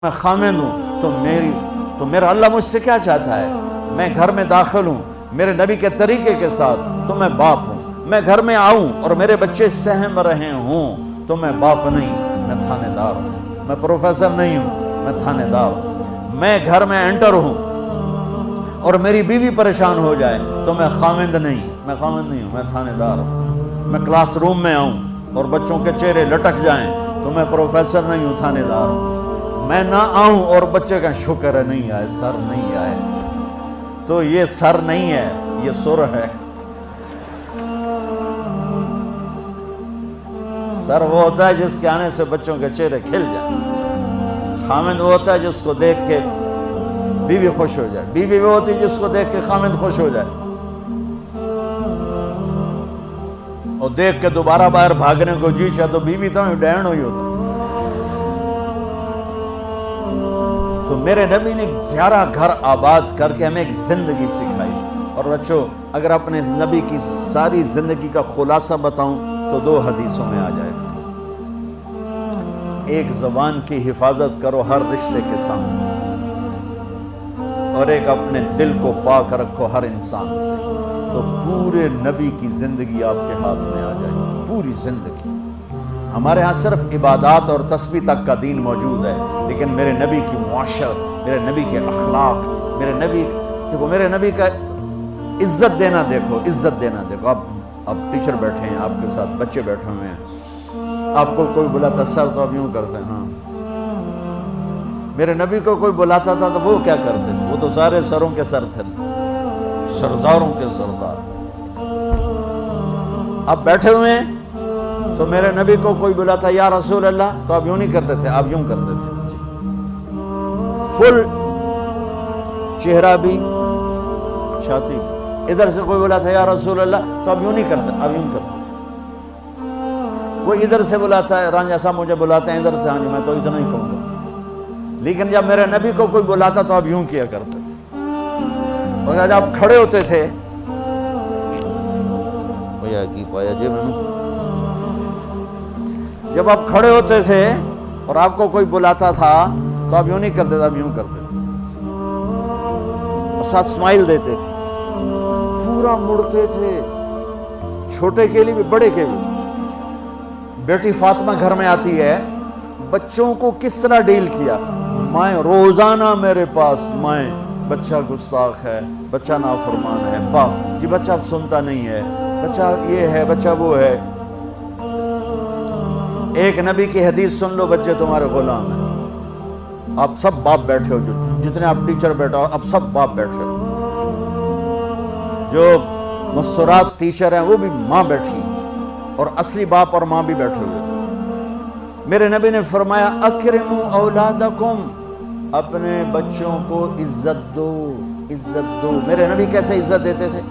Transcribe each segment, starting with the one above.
میں خامند ہوں تو میرا اللہ مجھ سے کیا چاہتا ہے؟ میں گھر میں داخل ہوں میرے نبی کے طریقے کے ساتھ تو میں باپ ہوں، میں گھر میں آؤں اور میرے بچے سہم رہے ہوں تو میں باپ نہیں، میں تھانے دار ہوں، میں پروفیسر نہیں ہوں، میں تھانے دار ہوں، میں گھر میں انٹر ہوں اور میری بیوی پریشان ہو جائے تو میں خامند نہیں ہوں، میں تھانے دار ہوں، میں کلاس روم میں آؤں اور بچوں کے چہرے لٹک جائیں تو میں پروفیسر نہیں ہوں، تھانے دار ہوں، میں نہ آؤں اور بچے کا شکر ہے نہیں آئے، سر نہیں آئے، تو یہ سر نہیں ہے، یہ سر ہے۔ سر وہ ہوتا ہے جس کے آنے سے بچوں کے چہرے کھل جائیں، خامند وہ ہوتا ہے جس کو دیکھ کے بیوی خوش ہو جائے، بیوی وہ ہوتی ہے جس کو دیکھ کے خامند خوش ہو جائے اور دیکھ کے دوبارہ باہر بھاگنے کو جی چاہے تو بیوی تو ڈین ہوئی ہوتا۔ تو میرے نبی نے 11 گھر آباد کر کے ہمیں ایک زندگی سکھائی۔ اور بچوں اگر اپنے نبی کی ساری زندگی کا خلاصہ بتاؤں تو 2 حدیثوں میں آ جائے گا۔ ایک زبان کی حفاظت کرو ہر رشتے کے سامنے، اور ایک اپنے دل کو پاک رکھو ہر انسان سے، تو پورے نبی کی زندگی آپ کے ہاتھ میں آ جائے گی، پوری زندگی۔ ہمارے ہاں صرف عبادات اور تسبیح تک کا دین موجود ہے، لیکن میرے نبی کی معاشرت، میرے نبی کے اخلاق، میرے نبی کا عزت دینا دیکھو، عزت دینا دیکھو۔ آپ ٹیچر بیٹھے ہیں، آپ کے ساتھ بچے بیٹھے ہوئے ہیں، آپ کو کوئی بلاتا سر تو آپ یوں کرتے ہیں، ہاں۔ میرے نبی کو کوئی بلاتا تھا تو وہ کیا کرتے تھے؟ وہ تو سارے سروں کے سر تھے، سرداروں کے سردار۔ آپ بیٹھے ہوئے ہیں تو میرے نبی کو کوئی بلاتا یا رسول اللہ تو آپ یوں نہیں کرتے تھے، آپ یوں کرتے تھے، فل چہرہ بھی چھاتی بھی۔ ادھر سے کوئی بلاتا یا رسول اللہ تو آپ یوں نہیں کرتے، آپ یوں کرتے تھے۔ کوئی ادھر سے بلاتا ہے، رانجھا صاحب مجھے بلاتے ہیں ادھر سے، ہاں جی میں تو اتنا ہی کہوں گا، لیکن جب میرے نبی کو کوئی بلاتا تو آپ یوں کیا کرتے تھے۔ اور جب آپ کھڑے ہوتے تھے جب آپ کھڑے ہوتے تھے اور آپ کو کوئی بلاتا تھا تو آپ یوں نہیں کرتے تھے، آپ یوں کرتے تھے اور ساتھ اسمائل دیتے تھے، پورا مڑتے تھے، چھوٹے کے لیے بھی بڑے کے بھی۔ بیٹی فاطمہ گھر میں آتی ہے، بچوں کو کس طرح ڈیل کیا؟ مائیں روزانہ میرے پاس، مائیں بچہ گستاخ ہے، بچہ نافرمان ہے، باپ جی بچہ اب سنتا نہیں ہے، بچہ یہ ہے، بچہ وہ ہے۔ ایک نبی کی حدیث سن لو، بچے تمہارے غلام ہیں۔ آپ سب باپ بیٹھے ہو، جتنے آپ ٹیچر بیٹھا ہو اب سب باپ بیٹھے ہو، جو مستورات ٹیچر ہیں وہ بھی ماں بیٹھی، اور اصلی باپ اور ماں بھی بیٹھے ہوئے۔ میرے نبی نے فرمایا اکرموا اولادکم، اپنے بچوں کو عزت دو، عزت دو۔ میرے نبی کیسے عزت دیتے تھے؟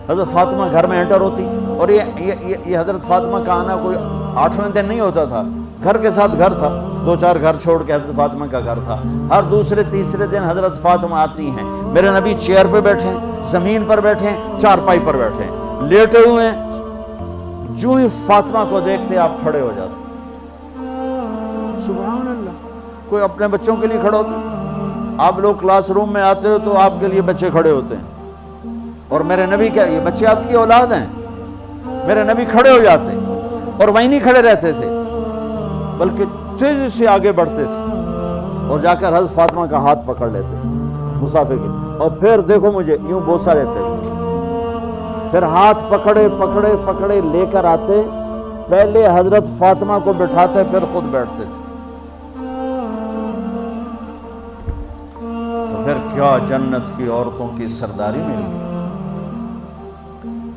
حضرت فاطمہ گھر میں انٹر ہوتی، اور یہ حضرت فاطمہ کا آنا کوئی 8ویں دن نہیں ہوتا تھا، گھر کے ساتھ گھر تھا، 2-4 گھر چھوڑ کے حضرت فاطمہ کا گھر تھا۔ ہر دوسرے تیسرے دن حضرت فاطمہ آتی ہیں، میرے نبی چیئر پہ بیٹھے ہیں، زمین پر بیٹھے ہیں، چارپائی پر بیٹھے ہیں، لیٹے ہوئے ہیں، جو ہی فاطمہ کو دیکھتے آپ کھڑے ہو جاتے۔ سبحان اللہ، کوئی اپنے بچوں کے لیے کھڑا ہوتا؟ آپ لوگ کلاس روم میں آتے ہو تو آپ کے لیے بچے کھڑے ہوتے ہیں، اور میرے نبی کیا یہ بچے آپ کی اولاد ہیں؟ میرے نبی کھڑے ہو جاتے اور وہیں نہیں کھڑے رہتے تھے، بلکہ تیزی سے آگے بڑھتے تھے اور جا کر حضرت فاطمہ کا ہاتھ پکڑ لیتے تھے مسافر کے، اور پھر دیکھو مجھے یوں بوسہ لیتے، پھر ہاتھ پکڑے پکڑے پکڑے لے کر آتے، پہلے حضرت فاطمہ کو بٹھاتے پھر خود بیٹھتے تھے۔ تو پھر کیا جنت کی عورتوں کی سرداری مل گئی۔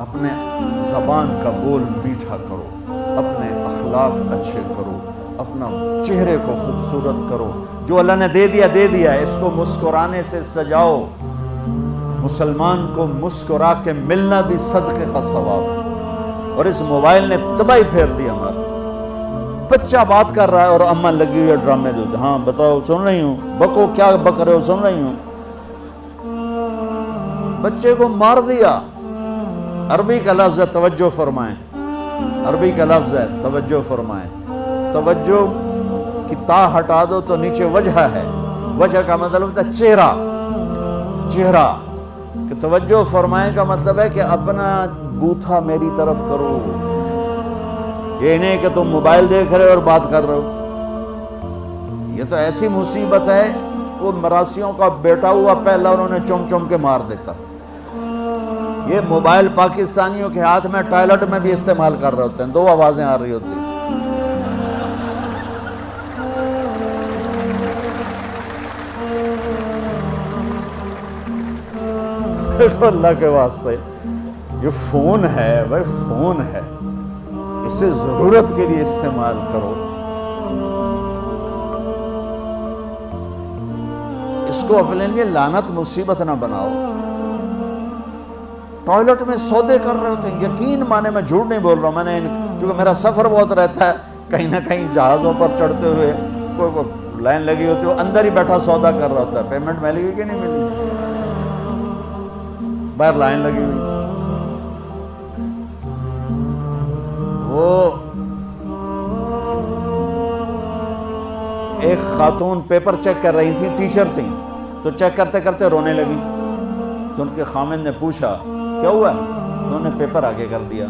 اپنے زبان کا بول میٹھا کرو، اپنے اخلاق اچھے کرو، اپنا چہرے کو خوبصورت کرو، جو اللہ نے دے دیا دے دیا ہے، اس کو مسکرانے سے سجاؤ۔ مسلمان کو مسکرا کے ملنا بھی صدقے کا ثواب ہے، اور اس موبائل نے تباہی پھیر دی ہمارا۔ بچہ بات کر رہا ہے اور اماں لگی ہوئی ہے ڈرامے دیتے، ہاں بتاؤ سن رہی ہوں، بکو کیا بک رہے ہو، سن رہی ہوں۔ بچے کو مار دیا۔ عربی کا لفظ ہے توجہ فرمائیں، عربی کا لفظ ہے توجہ فرمائیں، توجہ کی تا ہٹا دو تو نیچے وجہ ہے، وجہ کا مطلب ہوتا ہے چہرہ، چہرہ کہ توجہ فرمائیں کا مطلب ہے کہ اپنا بوتھا میری طرف کرو، یہ نہیں کہ تم موبائل دیکھ رہے اور بات کر رہے ہو۔ یہ تو ایسی مصیبت ہے، وہ مراسیوں کا بیٹا ہوا پہلا انہوں نے چم چم کے مار دیتا۔ یہ موبائل پاکستانیوں کے ہاتھ میں ٹوائلٹ میں بھی استعمال کر رہے ہوتے ہیں، دو آوازیں آ رہی ہوتی ہیں۔ اللہ کے واسطے یہ فون ہے بھائی، فون ہے، اسے ضرورت کے لیے استعمال کرو، اس کو اپنے لیے لعنت مصیبت نہ بناؤ۔ ٹوائلٹ میں سودے کر رہے ہوتے ہیں، یقین مانے میں جھوٹ نہیں بول رہا ہوں، میں نے چونکہ میرا سفر بہت رہتا ہے، کہیں نہ کہیں جہازوں پر چڑھتے ہوئے کوئی لائن لگی ہوتی ہے، وہ اندر ہی بیٹھا سودا کر رہا ہوتا ہے، پیمنٹ ملے گی کہ نہیں ملی، باہر لائن لگی ہوئی۔ وہ ایک خاتون پیپر چیک کر رہی تھی، ٹیچر تھیں، تو چیک کرتے کرتے رونے لگی، تو ان کے خامن نے پوچھا کیا ہوا، انہوں نے پیپر آگے کر دیا،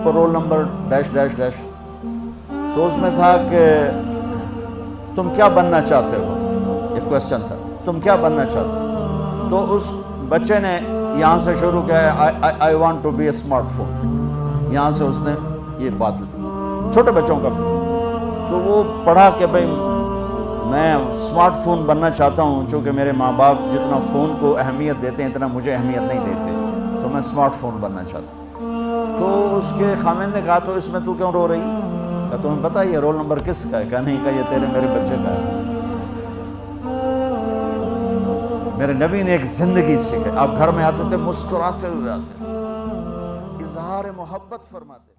roll number dash dash dash, تو اس میں تھا کہ تم کیا بننا چاہتے ہو، ایک کویسچن تھا، تم کیا بننا چاہتے ہو، تو اس بچے نے یہاں سے شروع کیا، I want to be a smart phone، یہاں سے اس نے یہ بات چھوٹے بچوں کا بھی، تو وہ پڑھا کہ بھئی میں اسمارٹ فون بننا چاہتا ہوں، چونکہ میرے ماں باپ جتنا فون کو اہمیت دیتے ہیں اتنا مجھے اہمیت نہیں دیتے، تو میں اسمارٹ فون بننا چاہتا ہوں۔ تو اس کے خامن نے کہا تو اس میں تو کیوں رو رہی، کہا تمہیں پتہ یہ رول نمبر کس کا ہے، کہا نہیں، کہا یہ تیرے میرے بچے کا ہے۔ میرے نبی نے ایک زندگی سکھائی، آپ گھر میں آتے تھے مسکراتے ہوئے آتے تھے، اظہار محبت فرماتے۔